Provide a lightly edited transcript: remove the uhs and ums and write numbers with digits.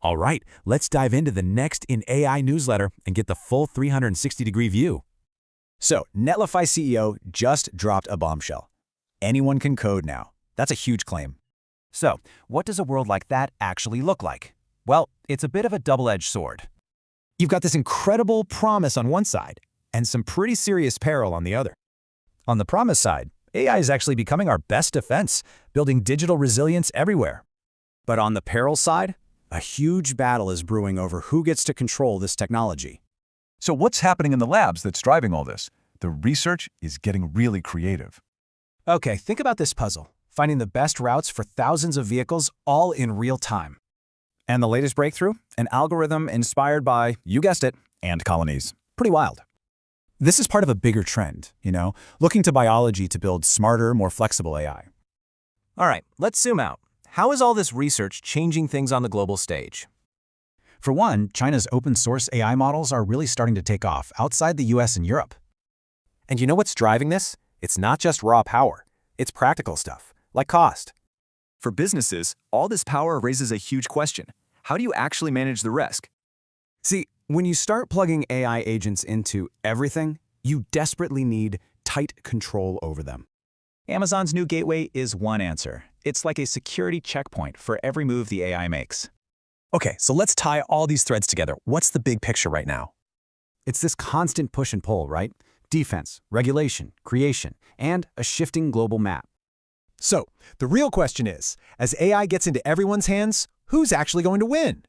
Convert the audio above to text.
All right, let's dive into the next in AI newsletter and get the full 360-degree view. So, Netlify CEO just dropped a bombshell. Anyone can code now. That's a huge claim. So, what does a world like that actually look like? Well, it's a bit of a double-edged sword. You've got this incredible promise on one side and some pretty serious peril on the other. On the promise side, AI is actually becoming our best defense, building digital resilience everywhere. But on the peril side, a huge battle is brewing over who gets to control this technology. So what's happening in the labs that's driving all this? The research is getting really creative. Okay, think about this puzzle, finding the best routes for thousands of vehicles all in real time. And the latest breakthrough? An algorithm inspired by, you guessed it, ant colonies. Pretty wild. This is part of a bigger trend, looking to biology to build smarter, more flexible AI. All right, let's zoom out. How is all this research changing things on the global stage? For one, China's open-source AI models are really starting to take off outside the US and Europe. And you know what's driving this? It's not just raw power. It's practical stuff, like cost. For businesses, all this power raises a huge question. How do you actually manage the risk? See, when you start plugging AI agents into everything, you desperately need tight control over them. Amazon's new gateway is one answer. It's like a security checkpoint for every move the AI makes. Okay, so let's tie all these threads together. What's the big picture right now? It's this constant push and pull, right? Defense, regulation, creation, and a shifting global map. So, the real question is, as AI gets into everyone's hands, who's actually going to win?